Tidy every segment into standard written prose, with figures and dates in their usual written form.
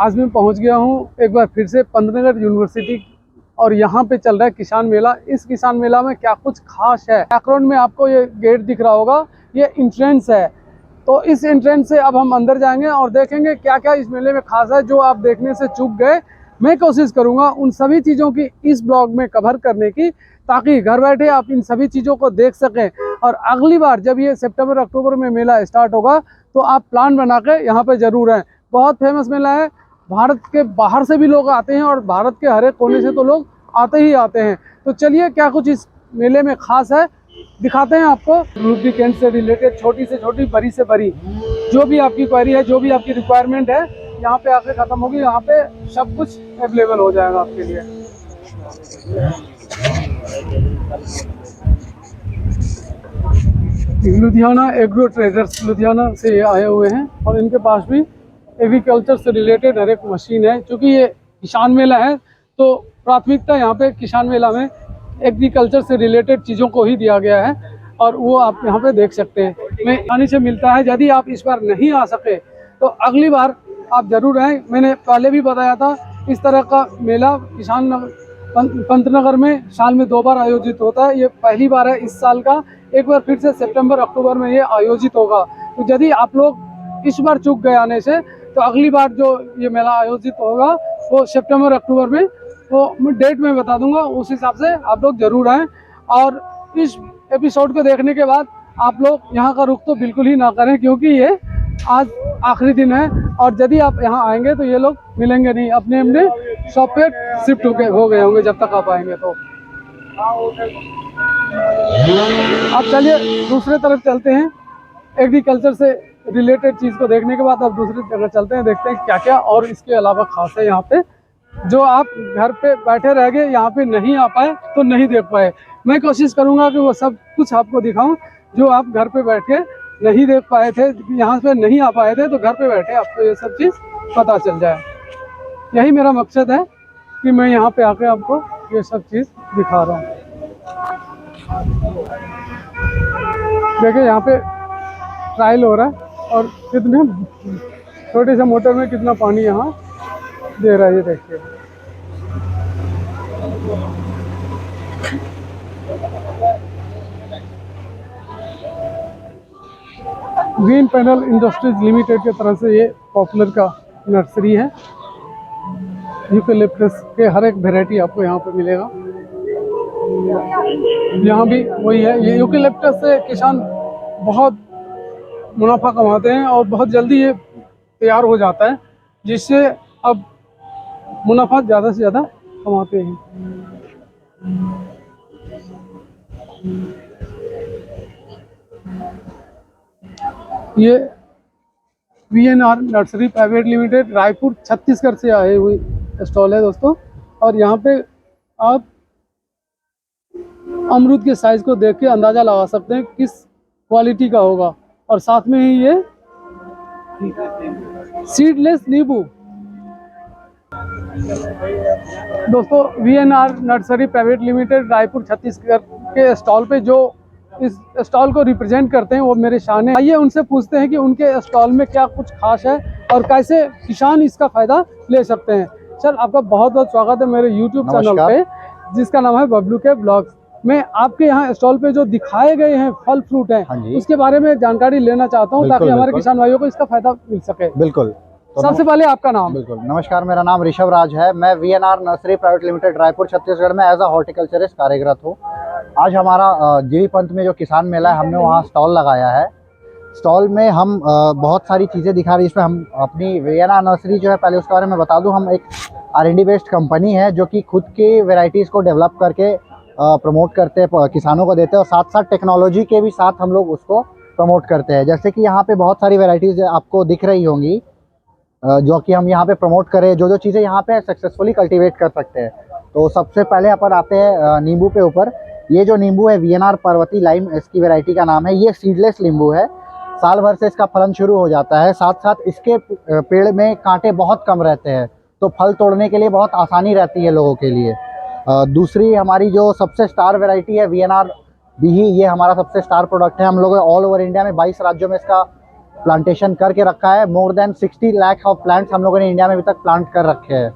आज मैं पहुंच गया हूं एक बार फिर से पंतनगर यूनिवर्सिटी और यहाँ पे चल रहा है किसान मेला। इस किसान मेला में क्या कुछ खास है, बैकग्राउंड में आपको ये गेट दिख रहा होगा, ये एंट्रेंस है। तो इस एंट्रेंस से अब हम अंदर जाएंगे और देखेंगे क्या क्या इस मेले में खास है जो आप देखने से चूक गए। मैं कोशिश करूंगा उन सभी चीज़ों की इस ब्लॉग में कवर करने की, ताकि घर बैठे आप इन सभी चीज़ों को देख सकें। और अगली बार जब ये सितंबर अक्टूबर में मेला स्टार्ट होगा तो आप प्लान बना के यहाँ पे ज़रूर आएँ। बहुत फेमस मेला है, भारत के बाहर से भी लोग आते हैं और भारत के हर एक कोने से तो लोग आते ही आते हैं। तो चलिए क्या कुछ इस मेले में खास है दिखाते हैं आपको। लुब्रिकेंट से रिलेटेड छोटी से छोटी, बड़ी से बड़ी जो भी आपकी क्वेरी है, जो भी आपकी रिक्वायरमेंट है, यहाँ पे आके ख़त्म होगी। यहाँ पे सब कुछ अवेलेबल हो जाएगा आपके लिए। लुधियाना एग्रो ट्रेडर्स लुधियाना से ये आए हुए हैं और इनके पास भी एग्रीकल्चर से रिलेटेड हर एक मशीन है। क्योंकि ये किसान मेला है तो प्राथमिकता यहाँ पे किसान मेला में एग्रीकल्चर से रिलेटेड चीज़ों को ही दिया गया है और वो आप यहाँ पे देख सकते हैं। मैं आसानी से मिलता है। यदि आप इस बार नहीं आ सके तो अगली बार आप ज़रूर आएँ। मैंने पहले भी बताया था, इस तरह का मेला पंतनगर में साल में 2 बार आयोजित होता है। ये पहली बार है इस साल का। एक बार फिर से सितंबर अक्टूबर में ये आयोजित होगा। तो यदि आप लोग इस बार चूक गए आने से तो अगली बार जो ये मेला आयोजित होगा वो सितंबर अक्टूबर में, वो मैं डेट में बता दूंगा, उस हिसाब से आप लोग ज़रूर आएँ। और इस एपिसोड को देखने के बाद आप लोग यहाँ का रुख तो बिल्कुल ही ना करें, क्योंकि ये आज आखिरी दिन है और यदि आप यहाँ आएंगे तो ये लोग मिलेंगे नहीं, अपने अपने शॉप पे शिफ्ट हो गए होंगे जब तक आप आएंगे। तो अब चलिए दूसरे तरफ चलते हैं। एग्रीकल्चर से रिलेटेड चीज़ को देखने के बाद अब दूसरी जगह चलते हैं, देखते हैं क्या क्या और इसके अलावा खास है यहाँ पे, जो आप घर पे बैठे रह गए, यहाँ पे नहीं आ पाए तो नहीं देख पाए। मैं कोशिश करूँगा कि वो सब कुछ आपको दिखाऊं जो आप घर पे बैठे नहीं देख पाए थे, यहाँ पे नहीं आ पाए थे, तो घर पे बैठे आपको ये सब चीज़ पता चल जाए। यही मेरा मकसद है कि मैं यहाँ पे आके आपको ये सब चीज़ दिखा रहा हूँ। देखिए यहाँ पे ट्रायल हो रहा है और कितने छोटे से मोटर में कितना पानी यहाँ दे रहा है, ये देखिए। ग्रीन पैनल इंडस्ट्रीज लिमिटेड की तरफ से ये पॉपुलर का नर्सरी है। यूकेलिप्टस के हर एक वेराइटी आपको यहाँ पे मिलेगा। यहाँ भी वही है, ये यूकेलिप्टस से किसान बहुत मुनाफा कमाते हैं और बहुत जल्दी ये तैयार हो जाता है, जिससे अब मुनाफा ज़्यादा से ज़्यादा कमाते हैं। ये VNR nursery private limited Raipur Chhattisgarh से आए हुई स्टॉल है दोस्तों। और यहाँ पे आप अमरूद के साइज़ को देख के अंदाज़ा लगा सकते हैं किस क्वालिटी का होगा। और साथ में ही ये सीडलेस नींबू दोस्तों, VNR nursery private limited Raipur Chhattisgarh के स्टॉल पे जो इस स्टॉल को रिप्रेजेंट करते हैं वो मेरे सामने। आइए उनसे पूछते हैं कि उनके स्टॉल में क्या कुछ खास है और कैसे किसान इसका फ़ायदा ले सकते हैं। सर, आपका बहुत बहुत स्वागत है मेरे YouTube चैनल पे, जिसका नाम है बबलू के ब्लॉग्स। मैं आपके यहाँ स्टॉल पे जो दिखाए गए हैं फल फ्रूट हैं, उसके बारे में जानकारी लेना चाहता हूँ, ताकि हमारे किसान भाइयों को इसका फायदा मिल सके। बिल्कुल। तो सबसे पहले आपका नाम। बिल्कुल, नमस्कार, मेरा नाम ऋषभ राज है। मैं VNR nursery private limited Raipur Chhattisgarh में एज अ हॉर्टिकल्चरिस्ट कार्यरत हूँ। आज हमारा जीवी पंत में जो किसान मेला है, हमने वहाँ स्टॉल लगाया है। स्टॉल में हम बहुत सारी चीज़ें दिखा रहे हैं। इसमें हम अपनी VNR नर्सरी जो है, पहले उसके बारे में बता दूँ, हम एक R&D बेस्ड कंपनी है जो कि खुद की वेराइटीज़ को डेवलप करके प्रमोट करते हैं, किसानों को देते हैं, और साथ साथ टेक्नोलॉजी के भी साथ हम लोग उसको प्रमोट करते हैं। जैसे कि यहाँ पे बहुत सारी वेराइटीज़ आपको दिख रही होंगी जो कि हम यहाँ पे प्रमोट करें, जो जो चीज़ें यहाँ पे सक्सेसफुली कल्टीवेट कर सकते हैं। तो सबसे पहले अपन आते हैं नींबू पे ऊपर। ये जो नींबू है VNR पर्वती लाइम, इसकी वैरायटी का नाम है। ये सीडलेस नींबू है, साल भर से इसका फलन शुरू हो जाता है। साथ साथ इसके पेड़ में कांटे बहुत कम रहते हैं, तो फल तोड़ने के लिए बहुत आसानी रहती है लोगों के लिए। दूसरी हमारी जो सबसे स्टार वैरायटी है VNR बिही, ये हमारा सबसे स्टार प्रोडक्ट है। हम लोग ऑल ओवर इंडिया में 22 राज्यों में इसका प्लांटेशन करके रखा है। More than 60 lakh of plants हम लोगों ने इंडिया में अभी तक प्लांट कर रखे हैं।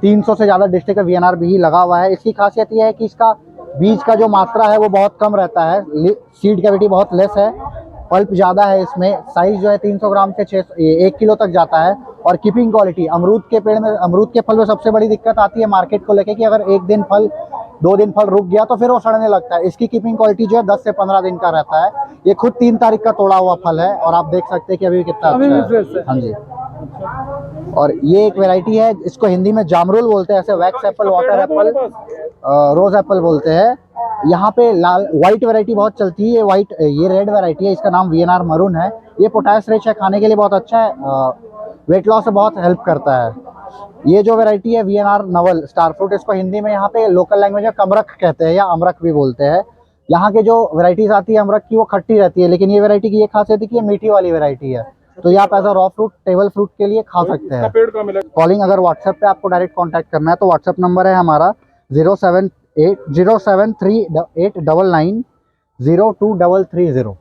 300 से ज़्यादा डिस्ट्रिक्ट का VNR भी लगा हुआ है। इसकी खासियत ये है कि इसका बीज का जो मात्रा है वो बहुत कम रहता है, सीड कैविटी बहुत लेस है, पल्प ज़्यादा है इसमें, साइज़ जो है 300 ग्राम से 1 किलो तक जाता है। और कीपिंग क्वालिटी, अमरूद के पेड़ में, अमरूद के फल में सबसे बड़ी दिक्कत आती है मार्केट को लेके कि अगर 1 दिन फल 2 दिन फल रुक गया तो फिर वो सड़ने लगता है। इसकी कीपिंग क्वालिटी जो है 10 से 15 दिन का रहता है। ये खुद 3 तारीख का तोड़ा हुआ फल है और आप देख सकते हैं कि अभी कितना अभी भी अच्छा फ्रेश है। हाँ जी। और ये एक वैरायटी है, इसको हिंदी में जामरुल बोलते हैं, ऐसे वैक्स एप्पल, वाटर एप्पल, रोज एप्पल बोलते हैं। यहाँ पे लाल वाइट वैरायटी बहुत चलती है, ये रेड वैरायटी है, इसका नाम VNR मरून है। ये पोटास रिच है, खाने के लिए बहुत अच्छा है, वेट लॉस में बहुत हेल्प करता है। ये जो वैरायटी है VNR नवल स्टार फ्रूट, इसको हिंदी में यहाँ पे लोकल लैंग्वेज में कमरख कहते हैं या अमरख भी बोलते हैं। यहाँ के जो वैरायटीज आती है अमरख की वो खट्टी रहती है, लेकिन ये वैरायटी की ये खासियत है कि ये मीठी वाली वैरायटी है, तो ये आप as a raw fruit, table fruit के लिए खा सकते हैं। कॉलिंग अगर व्हाट्सएप पे आपको डायरेक्ट कांटेक्ट करना है तो व्हाट्सएप नंबर है हमारा 0780738990233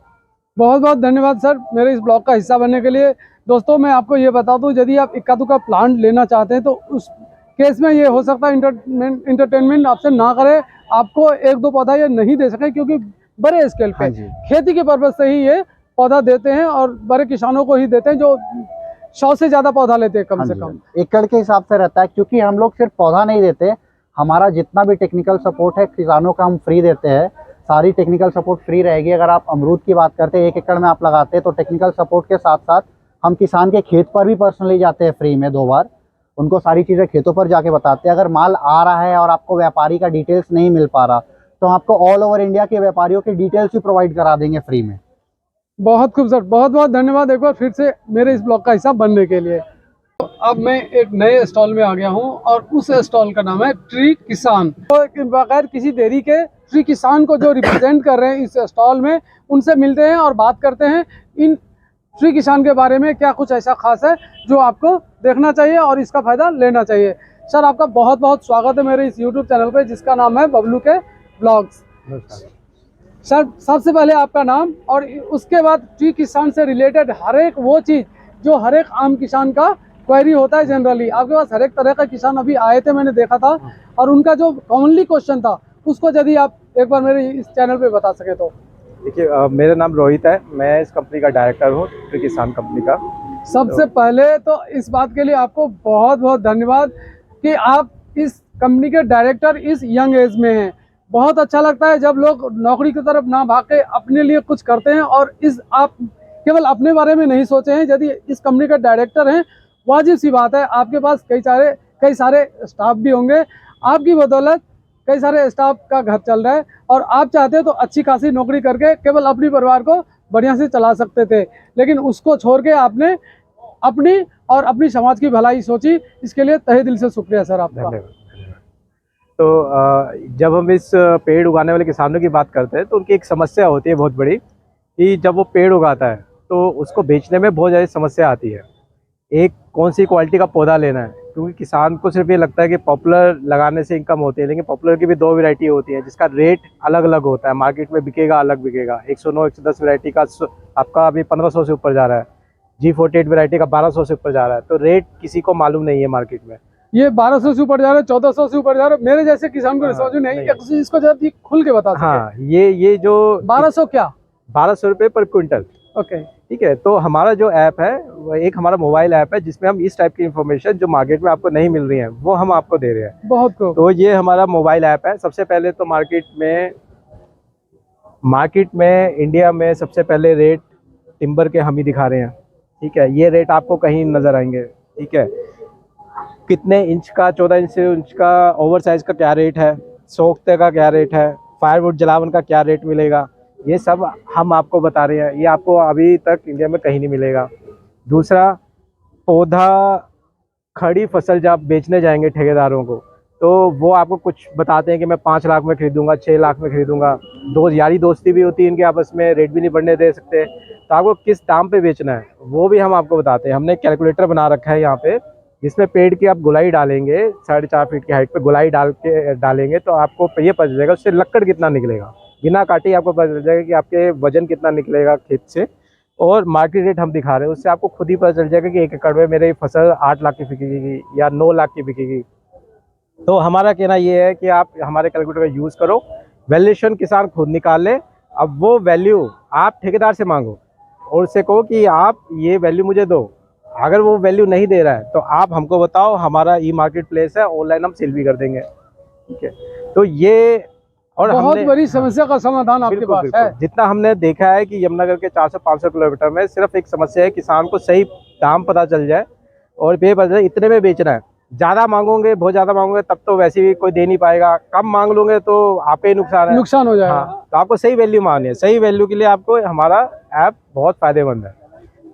बहुत बहुत धन्यवाद सर मेरे इस ब्लॉग का हिस्सा बनने के लिए। दोस्तों मैं आपको ये बता दूं, यदि आप इक्का दुक्का प्लांट लेना चाहते हैं तो उस केस में ये हो सकता है इंटरटेनमेंट आपसे ना करे, आपको 1-2 पौधा ये नहीं दे सके, क्योंकि बड़े स्केल पे खेती के पर्पज से ही ये पौधा देते हैं और बड़े किसानों को ही देते हैं जो 100 से ज़्यादा पौधा लेते हैं कम से कम। एकड़ के हिसाब से रहता है, क्योंकि हम लोग सिर्फ पौधा नहीं देते, हमारा जितना भी टेक्निकल सपोर्ट है किसानों का हम फ्री देते हैं। सारी टेक्निकल सपोर्ट फ्री रहेगी। अगर आप अमरूद की बात करते हैं 1 एकड़ में आप लगाते हैं तो टेक्निकल सपोर्ट के साथ साथ हम किसान के खेत पर भी पर्सनली जाते हैं फ्री में 2 बार, उनको सारी चीज़ें खेतों पर जाके बताते हैं। अगर माल आ रहा है और आपको व्यापारी का डिटेल्स नहीं मिल पा रहा तो आपको ऑल ओवर इंडिया के व्यापारियों की डिटेल्स भी प्रोवाइड करा देंगे फ्री में। बहुत खूबसूरत, बहुत बहुत धन्यवाद एक बार फिर से मेरे इस ब्लॉग का हिस्सा बनने के लिए। अब मैं एक नए स्टॉल में आ गया हूं और उस स्टॉल का नाम है ट्री किसान। तो बगैर किसी देरी के ट्री किसान को जो रिप्रेजेंट कर रहे हैं इस स्टॉल में, उनसे मिलते हैं और बात करते हैं इन ट्री किसान के बारे में, क्या कुछ ऐसा खास है जो आपको देखना चाहिए और इसका फ़ायदा लेना चाहिए। सर आपका बहुत बहुत स्वागत है मेरे इस यूट्यूब चैनल पे जिसका नाम है बबलू के ब्लॉग्स। सर सबसे पहले आपका नाम और उसके बाद ट्री किसान से रिलेटेड हर एक वो चीज़ जो हर एक आम किसान का क्वेरी होता है। जनरली आपके पास हर एक तरह का किसान अभी आए थे, मैंने देखा था, और उनका जो कॉमनली क्वेश्चन था उसको यदि आप एक बार मेरे इस चैनल पे बता सके तो। देखिए मेरा नाम रोहित है, मैं इस कंपनी का डायरेक्टर हूँ, ट्री किसान कंपनी का। सबसे पहले तो इस बात के लिए आपको बहुत बहुत धन्यवाद कि आप इस कंपनी के डायरेक्टर इस यंग एज में हैं। बहुत अच्छा लगता है जब लोग नौकरी की तरफ ना भाग के अपने लिए कुछ करते हैं, और इस आप केवल अपने बारे में नहीं सोचे हैं। यदि इस कंपनी के डायरेक्टर हैं, वाजिब सी बात है आपके पास कई सारे स्टाफ भी होंगे। आपकी बदौलत कई सारे स्टाफ का घर चल रहा है और आप चाहते तो अच्छी खासी नौकरी करके केवल अपनी परिवार को बढ़िया से चला सकते थे, लेकिन उसको छोड़ के आपने अपनी और अपनी समाज की भलाई सोची। इसके लिए तहे दिल से शुक्रिया सर आपका। तो जब हम इस पेड़ उगाने वाले किसानों की बात करते हैं तो उनकी एक समस्या होती है बहुत बड़ी, कि जब वो पेड़ उगाता है तो उसको बेचने में बहुत ज़्यादा समस्या आती है। एक कौन सी क्वालिटी का पौधा लेना है, क्योंकि किसान को सिर्फ ये लगता है कि पॉपुलर लगाने से इनकम होती है, लेकिन पॉपुलर की भी 2 वैरायटी होती है जिसका रेट अलग अलग होता है। मार्केट में बिकेगा अलग बिकेगा। 109 110 वैरायटी का आपका अभी 1500 से ऊपर जा रहा है, G48 वैरायटी का 1200 से ऊपर जा रहा है। तो रेट किसी को मालूम नहीं है मार्केट में। ये 1200 से ऊपर जा रहा है, 1400 से ऊपर जा रहा है। मेरे जैसे किसान को समझ नहीं, इसको जरा खुल के बता। हाँ, ये जो 1200 क्या 1200 रुपये पर क्विंटल। ओके ठीक है। तो हमारा जो ऐप है वो एक हमारा मोबाइल ऐप है जिसमें हम इस टाइप की इंफॉर्मेशन जो मार्केट में आपको नहीं मिल रही है वो हम आपको दे रहे हैं। बहुत खूब। तो ये हमारा मोबाइल ऐप है। सबसे पहले तो मार्केट में इंडिया में सबसे पहले रेट टिम्बर के हम ही दिखा रहे हैं। ठीक है, ये रेट आपको कहीं नज़र आएंगे। ठीक है, कितने इंच का, 14 इंच का ओवर साइज का क्या रेट है, सोख्ते का क्या रेट है, फायरवुड जलावन का क्या रेट मिलेगा, ये सब हम आपको बता रहे हैं। ये आपको अभी तक इंडिया में कहीं नहीं मिलेगा। दूसरा, पौधा खड़ी फसल जब आप बेचने जाएंगे ठेकेदारों को तो वो आपको कुछ बताते हैं कि मैं 5 लाख में खरीदूंगा, 6 लाख में खरीदूंगा। यारी दोस्ती भी होती है इनके आपस में, रेट भी नहीं बढ़ने दे सकते। तो आपको किस दाम पे बेचना है वो भी हम आपको बताते हैं। हमने कैलकुलेटर बना रखा है यहाँ पे, जिसमें पेड़ की आप गुलाई डालेंगे, 4.5 फीट की हाइट पे गुलाई डालेंगे तो आपको ये पता चलेगा उससे लक्कड़ कितना निकलेगा। बिना काटे आपको पता चल जाएगा कि आपके वजन कितना निकलेगा खेत से। और मार्केट रेट हम दिखा रहे हैं, उससे आपको खुद ही पता चल जाएगा कि 1 एकड़ में मेरी फसल 8 लाख की बिकेगी या 9 लाख की बिकेगी। तो हमारा कहना ये है कि आप हमारे कैलकुलेटर का यूज़ करो, वैल्यूएशन किसान खुद निकाल ले। अब वो वैल्यू आप ठेकेदार से मांगो और उससे कहो कि आप ये वैल्यू मुझे दो। अगर वो वैल्यू नहीं दे रहा है तो आप हमको बताओ, हमारा ई मार्केट प्लेस है, ऑनलाइन हम सेल भी कर देंगे। ठीक है, तो ये और बहुत बड़ी समस्या का समाधान आपके बिल्कुल, पास बिल्कुल। है। जितना हमने देखा है कि यमुनानगर के 400-500 किलोमीटर में सिर्फ एक समस्या है, किसान को सही दाम पता चल जाए और बेवजह इतने में बेचना है। ज़्यादा मांगोगे, बहुत ज़्यादा मांगोगे तब तो वैसे भी कोई दे नहीं पाएगा, कम मांग लोगे तो आप ही नुकसान है, नुकसान हो जाएगा। हाँ, तो आपको सही वैल्यू मांगनी है। सही वैल्यू के लिए आपको हमारा ऐप बहुत फायदेमंद है।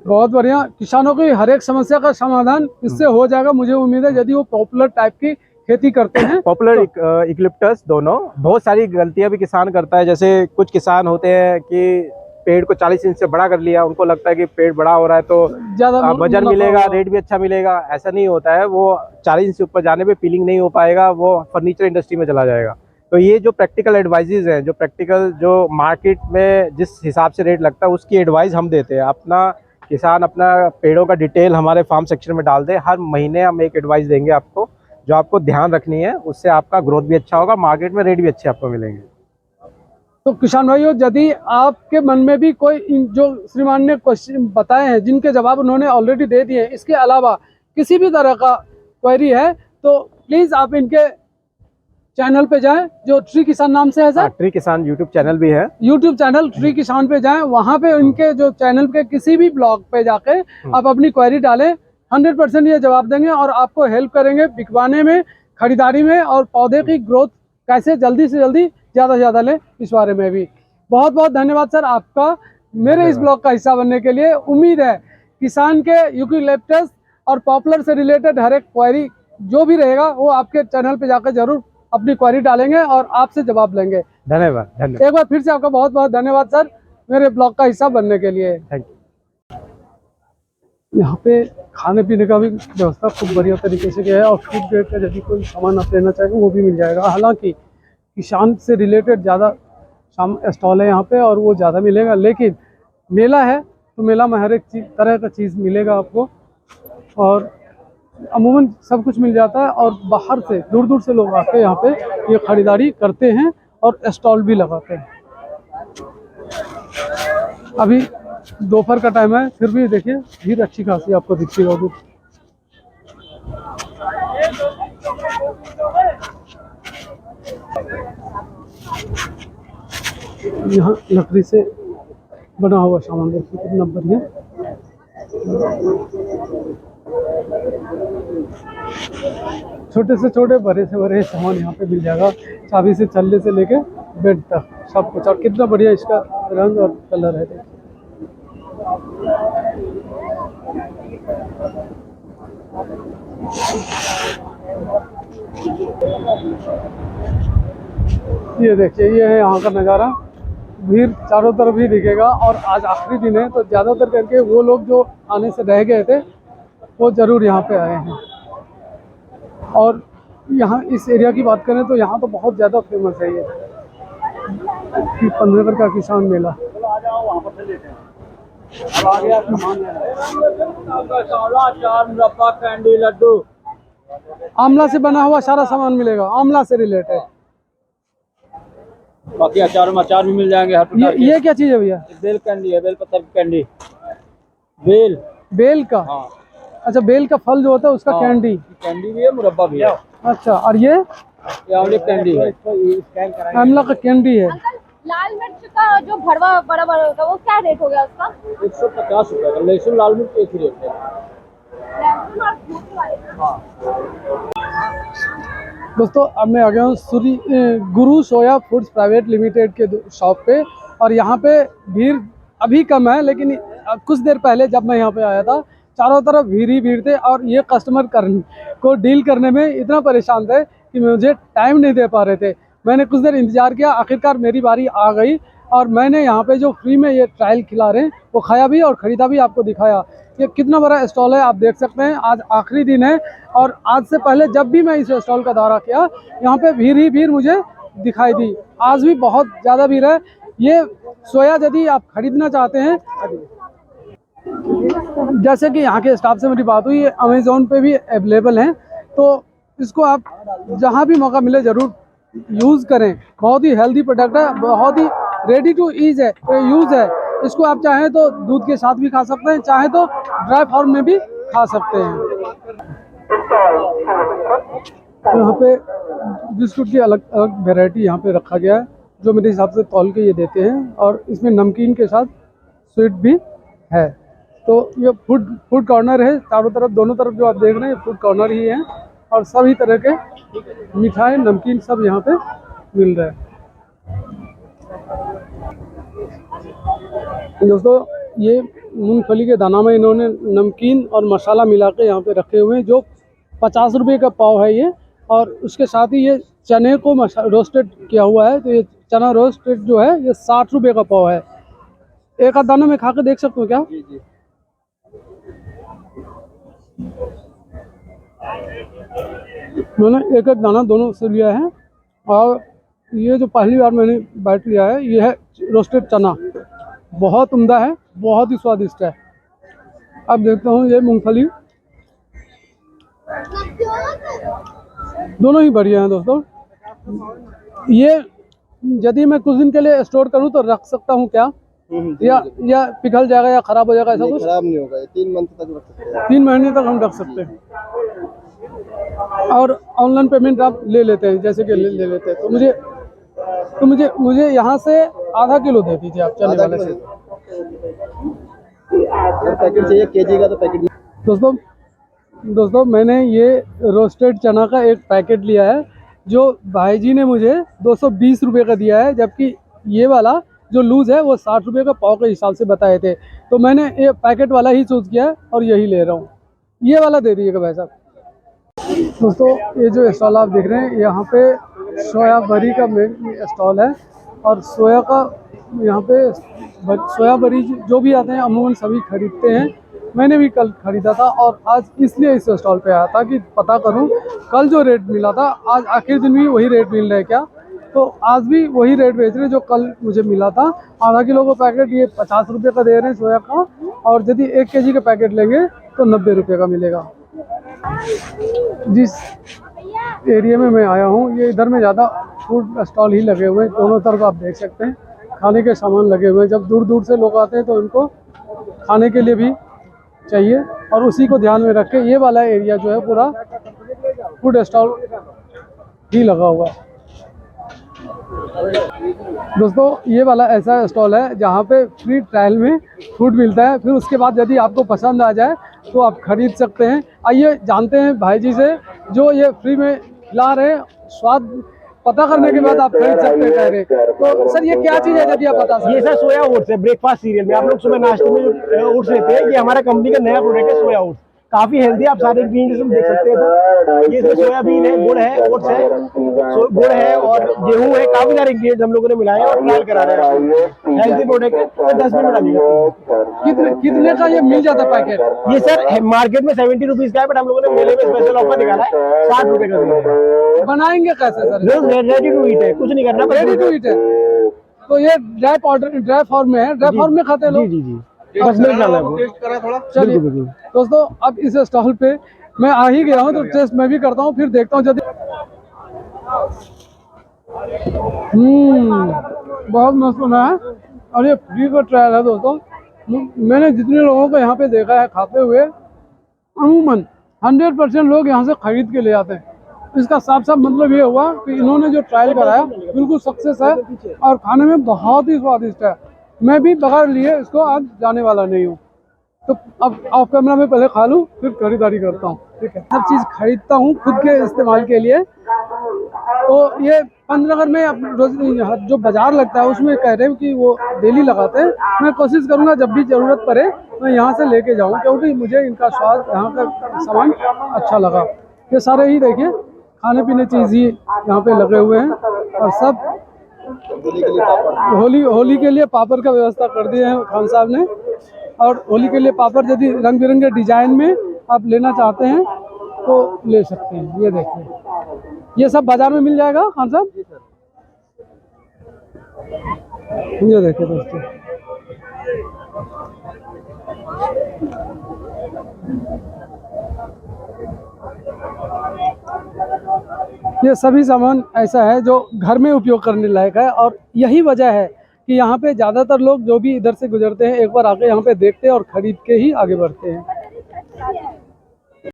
बहुत बढ़िया, किसानों की हर एक समस्या का समाधान इससे हो जाएगा, मुझे उम्मीद है, यदि वो पॉपुलर टाइप की खेती करते हैं। पॉपुलर इक्लिप्टस दोनों। बहुत सारी गलतियां भी किसान करता है, जैसे कुछ किसान होते हैं कि पेड़ को 40 इंच से बड़ा कर लिया, उनको लगता है कि पेड़ बड़ा हो रहा है तो ज्यादा वजन मिलेगा, रेट भी अच्छा मिलेगा। ऐसा नहीं होता है, वो 40 इंच से ऊपर जाने पे पीलिंग नहीं हो पाएगा, वो फर्नीचर इंडस्ट्री में चला जाएगा। तो ये जो प्रैक्टिकल एडवाइजेज हैं, जो मार्केट में जिस हिसाब से रेट लगता है उसकी एडवाइस हम देते हैं। अपना किसान अपना पेड़ों का डिटेल हमारे फार्म सेक्शन में डाल दे, हर महीने हम एक एडवाइस देंगे आपको, जो आपको ध्यान रखनी है। उससे आपका ग्रोथ भी अच्छा होगा, मार्केट में रेट भी अच्छे आपको मिलेंगे। तो किसान भाइयों, यदि आपके मन में भी कोई जो श्रीमान ने क्वेश्चन बताए हैं, जिनके जवाब उन्होंने ऑलरेडी दे दिए हैं, इसके अलावा किसी भी तरह का क्वेरी है तो प्लीज़ आप इनके चैनल पे जाएं, जो ट्री किसान नाम से है सर। ट्री किसान यूट्यूब चैनल भी है, यूट्यूब चैनल ट्री किसान पे जाएं, वहाँ पे उनके जो चैनल के किसी भी ब्लॉग पे जाके आप अपनी क्वेरी डालें, 100% ये जवाब देंगे और आपको हेल्प करेंगे बिकवाने में, खरीदारी में, और पौधे की ग्रोथ कैसे जल्दी से जल्दी ज़्यादा से ज़्यादा लें, इस बारे में भी। बहुत बहुत धन्यवाद सर आपका मेरे इस ब्लॉग का हिस्सा बनने के लिए। उम्मीद है किसान के यूकेलिप्टस और पॉपुलर से रिलेटेड हर एक क्वेरी जो भी रहेगा वो आपके चैनल पे जाकर जरूर अपनी क्वेरी डालेंगे और आपसे जवाब लेंगे। धन्यवाद। एक बार फिर से आपका बहुत बहुत धन्यवाद सर मेरे ब्लॉग का हिस्सा बनने के लिए। Thank you. यहाँ पे खाने पीने का भी व्यवस्था खूब बढ़िया तरीके से किया है और फूड ग्रेड का यदि कोई सामान आप लेना चाहें वो भी मिल जाएगा। हालांकि किसान से रिलेटेड ज़्यादा स्टॉल है यहाँ पे और वो ज़्यादा मिलेगा, लेकिन मेला है तो मेला में हर एक तरह का चीज़ मिलेगा आपको और अमूमन सब कुछ मिल जाता है। और बाहर से दूर दूर से लोग आके यहाँ पे ये खरीदारी करते हैं और स्टॉल भी लगाते हैं। अभी दोपहर का टाइम है, फिर भी देखिए भीड़ अच्छी खासी आपको दिखती होगी। यहाँ लकड़ी से बना हुआ सामान देखिए कितना बढ़िया। छोटे से छोटे, बड़े से बड़े सामान यहाँ पे मिल जाएगा, चाबी से छल्ले से लेके बेड तक सब कुछ। और कितना बढ़िया इसका रंग और कलर है देखिए। ये देखिए, ये है यहाँ का नज़ारा। भीड़ चारों तरफ ही दिखेगा और आज आखिरी दिन है तो ज़्यादातर करके वो लोग जो आने से रह गए थे वो ज़रूर यहाँ पे आए हैं। और यहाँ इस एरिया की बात करें तो यहाँ तो बहुत ज़्यादा फेमस है ये 15 का किसान मेला। आमला से बना हुआ सारा सामान मिलेगा, आमला से रिलेटेड। बाकी अचार में अचार भी मिल जाएंगे हर प्रकार ये क्या चीज़ है भैया? बेल कैंडी है, बेल पत्थर की कैंडी। बेल का? हाँ। अच्छा, बेल का फल जो होता है उसका कैंडी। कैंडी भी है, मुरब्बा भी है। अच्छा, और ये आंवले कैंडी है, आमला का कैंडी है। लाल मिर्च का जो भरवा बड़ा बड़ा होता है वो क्या रेट हो गया उसका? 150 रुपए का। लहसुन लाल मिर्च एक ही रेट है। दोस्तों, अब मैं आ गया हूँ गुरु सोया फूड्स प्राइवेट लिमिटेड के शॉप पे और यहाँ पे भीड़ अभी कम है, लेकिन कुछ देर पहले जब मैं यहाँ पे आया था चारों तरफ भीड़ ही भीड़ थे और ये कस्टमर को डील करने में इतना परेशान थे कि मुझे टाइम नहीं दे पा रहे थे। मैंने कुछ देर इंतज़ार किया, आखिरकार मेरी बारी आ गई और मैंने यहाँ पे जो फ्री में ये ट्रायल खिला रहे हैं वो खाया भी और ख़रीदा भी, आपको दिखाया। ये कितना बड़ा स्टॉल है आप देख सकते हैं। आज आखिरी दिन है और आज से पहले जब भी मैं इस स्टॉल का दौरा किया यहाँ पे भीड़ ही भीड़ मुझे दिखाई दी। आज भी बहुत ज़्यादा भीड़ है। ये सोया यदि आप खरीदना चाहते हैं जैसे कि यहाँ के स्टाफ से मेरी बात हुई, ये अमेज़ोन पे भी अवेलेबल हैं, तो इसको आप जहाँ भी मौका मिले ज़रूर यूज़ करें। बहुत ही हेल्दी प्रोडक्ट है, बहुत ही रेडी टू यूज़ है। इसको आप चाहें तो दूध के साथ भी खा सकते हैं, चाहे तो ड्राई फॉर्म में भी खा सकते हैं। यहाँ पे बिस्कुट की अलग अलग वेराइटी यहाँ पे रखा गया है, जो मेरे हिसाब से तौल के ये देते हैं, और इसमें नमकीन के साथ स्वीट भी है। तो ये फूड कॉर्नर है, चारों तरफ दोनों तरफ जो आप देख रहे हैं फूड कॉर्नर ही है, और सभी तरह के मिठाई नमकीन सब यहाँ पे मिल रहा है। दोस्तों ये मूंगफली के दाना में इन्होंने नमकीन और मसाला मिला के यहाँ पे रखे हुए हैं, जो 50 रुपये का पाव है ये, और उसके साथ ही ये चने को रोस्टेड किया हुआ है। तो ये चना रोस्टेड जो है ये 60 रुपये का पाव है। एक आध दाना में खा के देख सकते हो क्या? मैंने एक दाना दोनों से लिया है, और ये जो पहली बार मैंने बाइट लिया है ये है रोस्टेड चना, बहुत उम्दा है, बहुत ही स्वादिष्ट है। अब देखता हूँ ये मूंगफली, दोनों ही बढ़िया हैं दोस्तों। ये यदि मैं कुछ दिन के लिए स्टोर करूँ तो रख सकता हूँ क्या, या पिघल जाएगा या खराब हो जाएगा? ऐसा कुछ खराब नहीं होगा, 3 मंथ तक रख सकते हैं। 3 महीने तक हम रख सकते हैं। और ऑनलाइन पेमेंट आप ले लेते हैं, जैसे कि ले लेते हैं, तो मुझे यहाँ से आधा किलो दे दीजिए आप चने वाले से। पैकेट चाहिए केजी का तो पैकेट। दोस्तों मैंने ये रोस्टेड चना का एक पैकेट लिया है, जो भाई जी ने मुझे 220 रुपये का दिया है, जबकि ये वाला जो लूज़ है वो 60 रुपये का पाव के हिसाब से बताए थे। तो मैंने ये पैकेट वाला ही चूज़ किया है और यही ले रहा हूँ। ये वाला दे दीजिएगा भाई साहब। दोस्तों ये जो स्टॉल आप देख रहे हैं, यहाँ पे सोया बरी का मेन स्टॉल है, और सोया का यहाँ पे सोया बरी जो भी आते हैं अमूमन सभी खरीदते हैं। मैंने भी कल ख़रीदा था, और आज इसलिए इस स्टॉल पे आया था कि पता करूं कल जो रेट मिला था आज आखिर दिन भी वही रेट मिल रहा है क्या। तो आज भी वही रेट बेच रहे हैं जो कल मुझे मिला था। आधा किलो का पैकेट ये 50 रुपये का दे रहे हैं सोया का, और यदि 1 केजी का पैकेट लेंगे तो 90 रुपये का मिलेगा। जिस एरिया में मैं आया हूँ ये इधर में ज़्यादा फूड स्टॉल ही लगे हुए हैं, दोनों तरफ आप देख सकते हैं खाने के सामान लगे हुए हैं। जब दूर दूर से लोग आते हैं तो इनको खाने के लिए भी चाहिए, और उसी को ध्यान में रख के ये वाला एरिया जो है पूरा फूड स्टॉल ही लगा हुआ है। दोस्तों ये वाला ऐसा स्टॉल है जहाँ पे फ्री ट्रायल में फूड मिलता है, फिर उसके बाद यदि आपको पसंद आ जाए तो आप खरीद सकते हैं। आइए जानते हैं भाई जी से जो ये फ्री में खिला रहे हैं, स्वाद पता करने के बाद आप खरीद सकते हैं कह रहे। तो सर ये क्या चीज़ है यदि आप बता सकते? ये सर सोया ओट्स है, ब्रेकफास्ट सीरियल में आप लोग सुबह नाश्ते में जो ओट्स लेते हैं, ये हमारा कंपनी का नया प्रोडक्ट है सोया ओट्स। काफी हेल्दी, आप सारे इंग्रेडिएंट्स देख सकते हैं। ये इसमें सोयाबीन है, गुड़ है, ओट्स है, गुड़ है और गेहूं है, काफी सारे इंग्रेडिएंट्स हम लोगों ने मिलाए हैं और ट्रायल करा रहे हैं। हेल्दी प्रोडक्ट है, तो 10 मिनट लगेगा। कितने का ये मिल जाता है पैकेट? ये सर मार्केट में 70 रुपीज का है, बट हम लोगों ने मेले में स्पेशल ऑफर निकाला है, 60 रुपए का दिया है। बनाएंगे कैसे सर? रेडी टू ईट है, कुछ नहीं करना, रेडी टू ईट है। तो ये ड्राई फॉर्म में है, ड्राई फॉर्म में खाते हैं लोग? जी जी, बस मिल जाना है। टेस्ट करा थोड़ा। चलिए दोस्तों अब इस स्टॉल पे मैं आ ही गया हूँ, तो टेस्ट मैं भी करता हूँ, फिर देखता हूँ। बहुत मस्त बना है, और ये फ्री का ट्रायल है दोस्तों। मैंने जितने लोगों को यहाँ पे देखा है खाते हुए, अमूमन 100% लोग यहाँ से खरीद के ले आते हैं। इसका साफ साफ मतलब ये हुआ कि इन्होंने जो ट्रायल कराया बिल्कुल सक्सेस है, और खाने में बहुत ही स्वादिष्ट है। मैं भी बगैर लिए इसको आज जाने वाला नहीं हूँ, तो अब ऑफ कैमरा में पहले खा लूँ फिर खरीदारी करता हूँ, ठीक है। सब चीज़ खरीदता हूँ खुद के इस्तेमाल के लिए। तो ये पंचनगर में रोज जो बाजार लगता है उसमें कह रहे हैं कि वो डेली लगाते हैं। मैं कोशिश करूँगा जब भी ज़रूरत पड़े मैं यहाँ से लेके जाऊँ, क्योंकि मुझे इनका स्वाद, यहाँ का सामान अच्छा लगा। ये सारे ही देखिए खाने पीने चीज़ ही यहाँ पे लगे हुए हैं, और सब होली के लिए पापड़ का व्यवस्था कर दिए हैं खान साहब ने। और होली के लिए पापड़ यदि रंग बिरंगे डिजाइन में आप लेना चाहते हैं तो ले सकते हैं। ये देखिए ये सब बाजार में मिल जाएगा खान साहब। ये देखिए दोस्तों ये सभी सामान ऐसा है जो घर में उपयोग करने लायक है, और यही वजह है कि यहाँ पे ज़्यादातर लोग जो भी इधर से गुजरते हैं एक बार आके यहाँ पे देखते हैं और ख़रीद के ही आगे बढ़ते हैं।